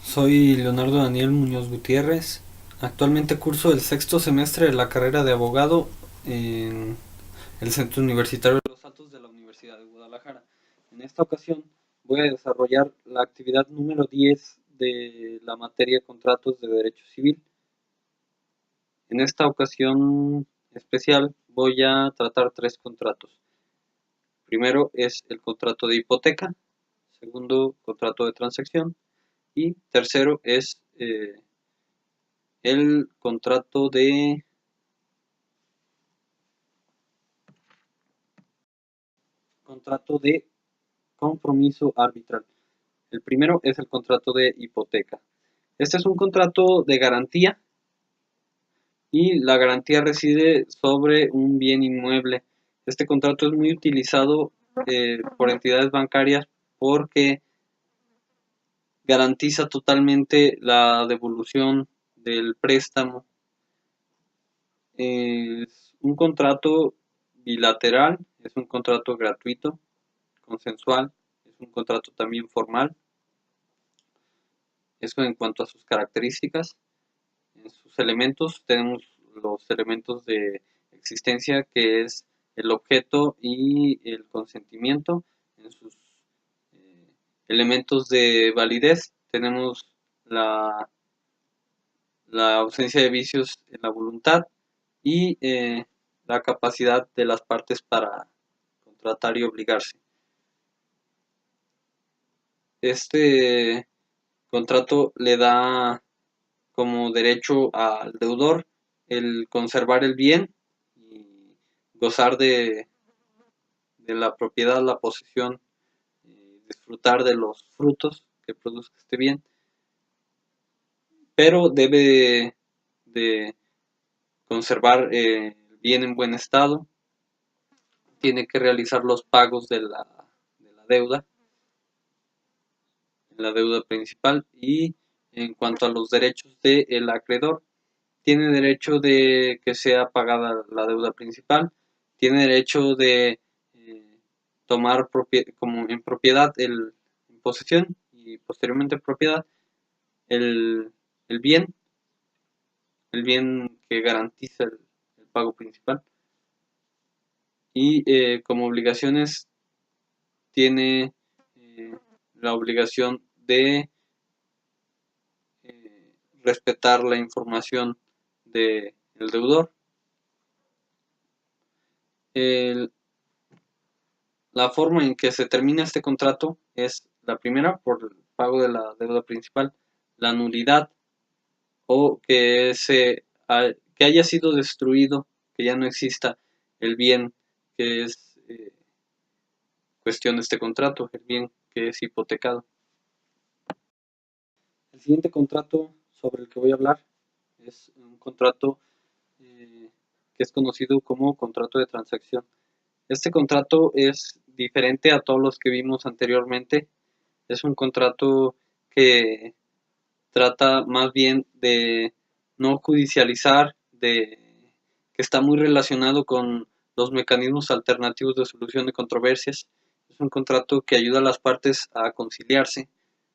Soy Leonardo Daniel Muñoz Gutiérrez. Actualmente curso el sexto semestre de la carrera de abogado en el Centro Universitario de los Altos de la Universidad de Guadalajara. En esta ocasión voy a desarrollar la actividad número 10 de la materia Contratos de Derecho Civil. En esta ocasión especial voy a tratar tres contratos. Primero es el contrato de hipoteca, segundo contrato de transacción y tercero es el contrato de compromiso arbitral. El primero es el contrato de hipoteca. Este es un contrato de garantía y la garantía reside sobre un bien inmueble. Este contrato es muy utilizado por entidades bancarias porque garantiza totalmente la devolución del préstamo. Es un contrato bilateral, es un contrato gratuito, consensual, es un contrato también formal. Eso en cuanto a sus características. En sus elementos tenemos los elementos de existencia, que es el objeto y el consentimiento. En sus elementos de validez tenemos la ausencia de vicios en la voluntad y la capacidad de las partes para contratar y obligarse. Este contrato le da como derecho al deudor el conservar el bien y gozar de la propiedad, la posesión, disfrutar de los frutos que produce este bien, pero debe de conservar el bien en buen estado, tiene que realizar los pagos de la deuda principal, y en cuanto a los derechos del acreedor, tiene derecho de que sea pagada la deuda principal, tiene derecho de tomar como en propiedad, en posesión y posteriormente en propiedad, el, el bien, el bien que garantiza el pago principal, y como obligaciones tiene la obligación de respetar la información del deudor. El, La forma en que se termina este contrato es la primera por el pago de la deuda principal, la nulidad o que haya sido destruido, que ya no exista el bien que es cuestión de este contrato, el bien que es hipotecado. El siguiente contrato sobre el que voy a hablar es un contrato que es conocido como contrato de transacción. Este contrato es diferente a todos los que vimos anteriormente. Es un contrato que trata más bien de no judicializar, que está muy relacionado con los mecanismos alternativos de solución de controversias. Es un contrato que ayuda a las partes a conciliarse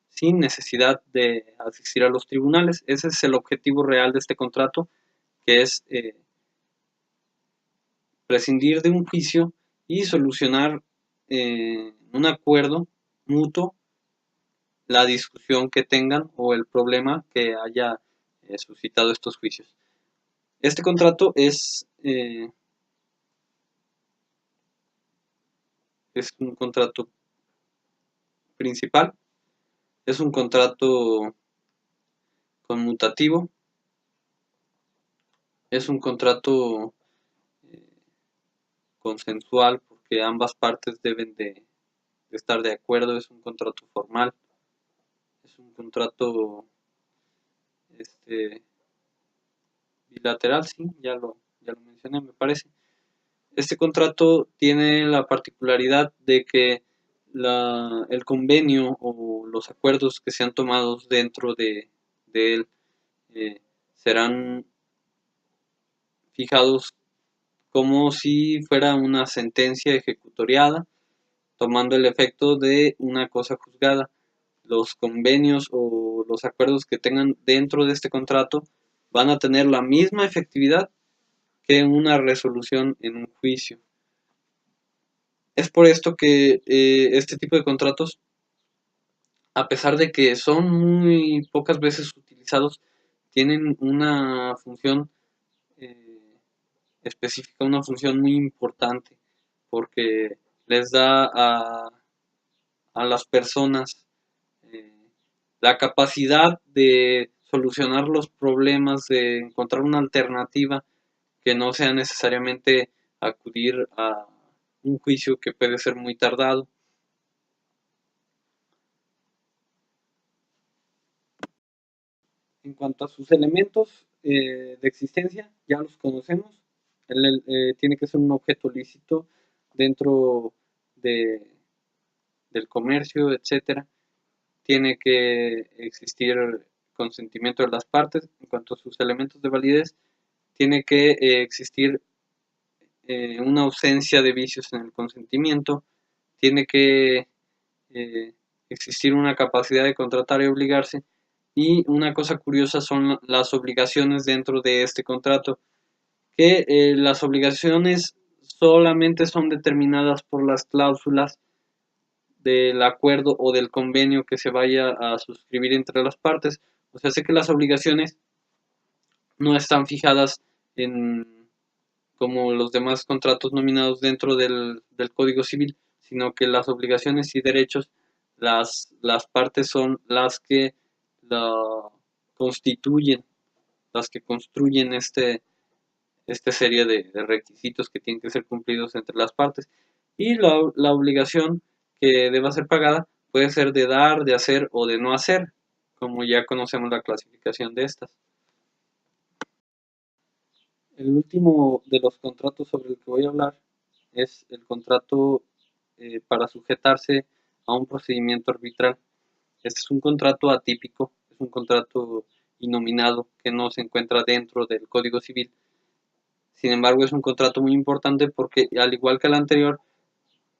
sin necesidad de asistir a los tribunales. Ese es el objetivo real de este contrato, que es prescindir de un juicio y solucionar un acuerdo mutuo la discusión que tengan o el problema que haya suscitado estos juicios. Este contrato es un contrato principal, es un contrato conmutativo, es un contrato eh, consensual porque ambas partes deben de estar de acuerdo, es un contrato formal, es un contrato este, bilateral, sí, ya lo mencioné, me parece. Este contrato tiene la particularidad de que el convenio o los acuerdos que sean tomados dentro de él serán fijados como si fuera una sentencia ejecutoriada, tomando el efecto de una cosa juzgada. Los convenios o o los acuerdos que tengan dentro de este contrato van a tener la misma efectividad que una resolución en un juicio. Es por esto que este tipo de contratos, a pesar de que son muy pocas veces utilizados, tienen una función específica, una función muy importante, porque les da a las personas la capacidad de solucionar los problemas, de encontrar una alternativa que no sea necesariamente acudir a un juicio que puede ser muy tardado. En cuanto a sus elementos de existencia, ya los conocemos. Tiene que ser un objeto lícito dentro de, del comercio, etcétera. Tiene que existir consentimiento de las partes. En cuanto a sus elementos de validez, tiene que existir una ausencia de vicios en el consentimiento. Tiene que existir una capacidad de contratar y obligarse. Y una cosa curiosa son las obligaciones dentro de este contrato, que las obligaciones solamente son determinadas por las cláusulas del acuerdo o del convenio que se vaya a suscribir entre las partes. O sea, sé que las obligaciones no están fijadas en como los demás contratos nominados dentro del Código Civil, sino que las obligaciones y derechos, las partes son las que la constituyen, las que construyen esta serie de requisitos que tienen que ser cumplidos entre las partes. Y la obligación que deba ser pagada puede ser de dar, de hacer o de no hacer, como ya conocemos la clasificación de estas. El último de los contratos sobre el que voy a hablar es el contrato para sujetarse a un procedimiento arbitral. Este es un contrato atípico, es un contrato innominado que no se encuentra dentro del Código Civil. Sin embargo, es un contrato muy importante porque, al igual que el anterior,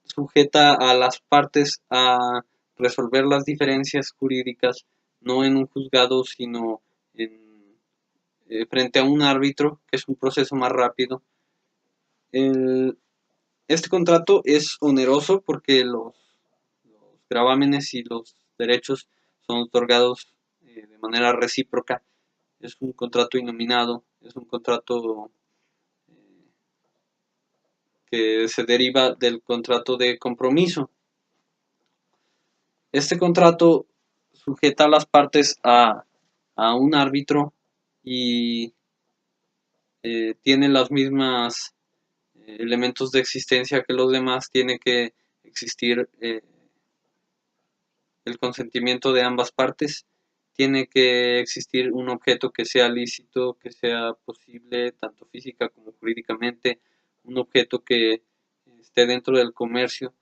sujeta a las partes a resolver las diferencias jurídicas no en un juzgado, sino frente a un árbitro, que es un proceso más rápido. Este contrato es oneroso porque los gravámenes y los derechos son otorgados de manera recíproca. Es un contrato innominado, es un contrato que se deriva del contrato de compromiso. Este contrato sujeta a las partes a un árbitro y tiene los mismos elementos de existencia que los demás. Tiene que existir el consentimiento de ambas partes. Tiene que existir un objeto que sea lícito, que sea posible, tanto física como jurídicamente, un objeto que esté dentro del comercio.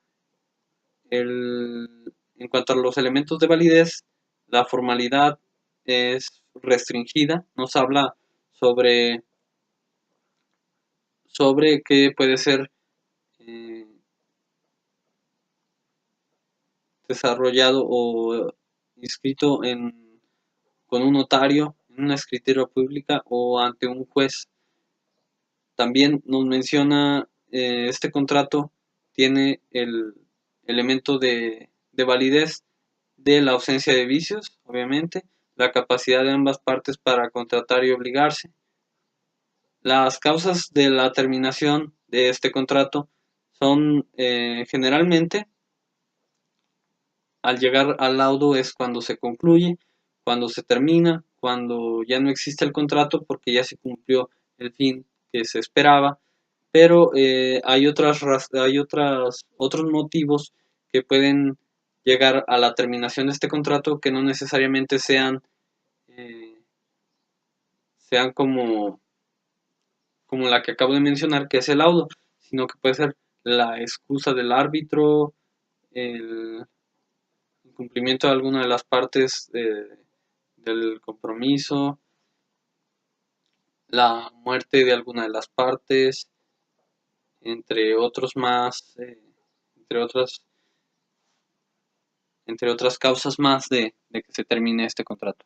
En cuanto a los elementos de validez, la formalidad es restringida, nos habla sobre qué puede ser eh, desarrollado o inscrito con un notario, en una escritura pública o ante un juez. También nos menciona este contrato tiene el elemento de validez de la ausencia de vicios, obviamente, la capacidad de ambas partes para contratar y obligarse. Las causas de la terminación de este contrato son generalmente, al llegar al laudo es cuando se concluye, cuando se termina, cuando ya no existe el contrato porque ya se cumplió el fin que se esperaba, pero hay otros motivos que pueden llegar a la terminación de este contrato que no necesariamente eh, sean como la que acabo de mencionar, que es el laudo, sino que puede ser la excusa del árbitro, el incumplimiento de alguna de las partes del compromiso, la muerte de alguna de las partes, entre otros más, entre otras causas más de de que se termine este contrato.